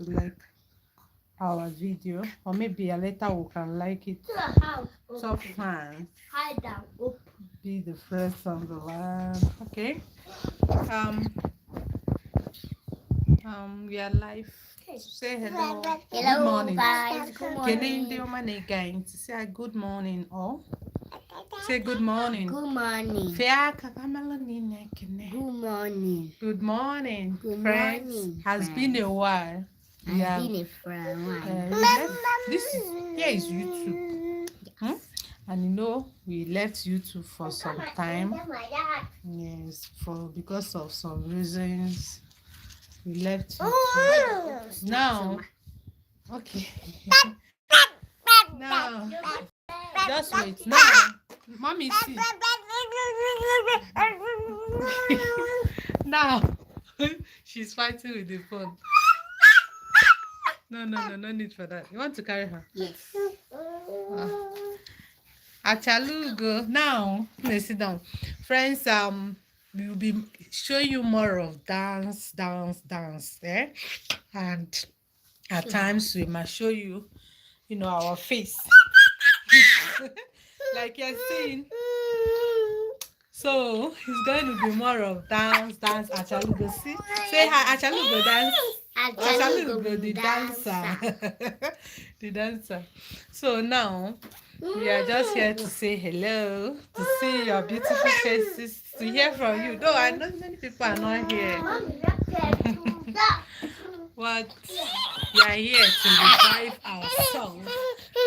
to like our video, or maybe later we can like it. Top fans. Be the first on the line. Okay. We are live. Say hello. Hello, Good morning. guys. Good morning. Say good morning, or say good morning. Good morning. Good morning. Good morning, Good friends. morning, Has been a while. Has been a while. Here is YouTube. And you know, we left YouTube for some time. Yes, because of some reasons. We left YouTube. Now, okay. Now, just wait. Now, mommy, see. Now, she's fighting with the phone. No need for that. You want to carry her? Yes. Achalugo. Now, let's sit down. Friends, we will be showing you more of dance, eh? And at times we must show you, our face. Like you're seeing. So it's going to be more of dance. Achalugo, see? Say hi, Achalugo, dance. Achalugo, the dancer. The dancer. So now we are just here to say hello, to see your beautiful faces, to hear from you. Though I know many people are not here. But we are here to revive ourselves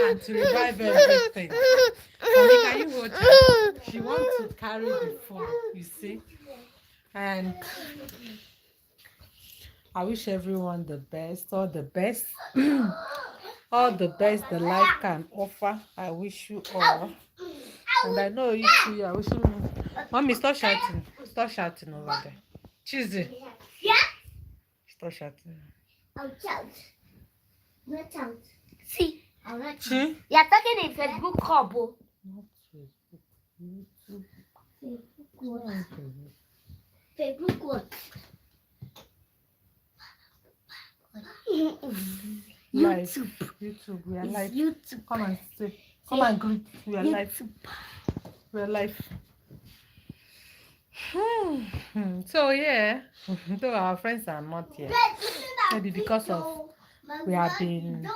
and to revive everything. Mommy, can you hold her? She wants to carry the phone, you see. And I wish everyone the best, all the best. All the best the life can offer. I wish you all. And I know you too. I wish you. Mommy, stop shouting. Stop shouting over there. Cheesy. Yeah. Stop shouting. I'll shout. Not shout. See, I'll not shout. See? You're talking in Facebook call, Not Facebook. YouTube. Facebook what? YouTube, we are live. YouTube. Come and say. Come and greet. We are live. We are live. So yeah, though our friends are not here, maybe because of we have been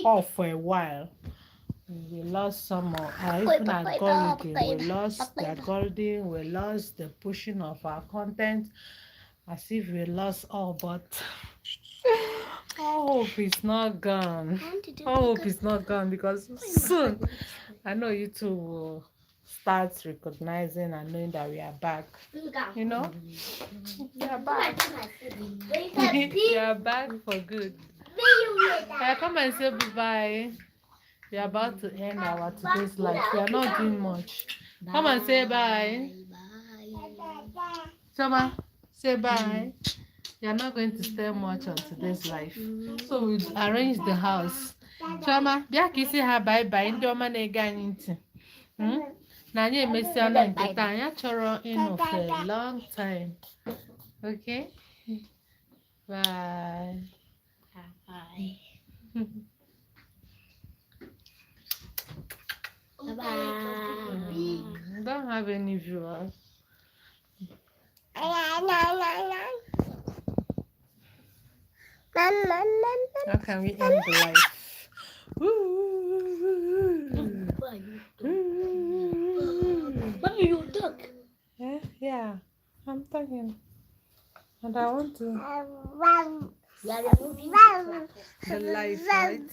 off for a while. We lost some of even our algorithm. We lost the algorithm. We lost the pushing of our content, as if we lost all, but. All hope is not gone. All hope is not gone, because soon I know YouTube will start recognizing and knowing that we are back. We are back. We are back for good. Come and say bye. We are about to end our today's life. We are not doing much. Come and say bye. Choma, say bye. You are not going to stay much on today's life. So we arrange the house. Choma, bia kisi ha bye bye. Ndi oma na-ege anyị ntị. Na anyị emesiana nke taa. Anyị chọrọ ịnọ for a long time. Okay? Bye. Bye. Bye. Don't have any viewers. How can we end the life? Mommy, you talk. Yeah, I'm talking. And I want to. The life, right?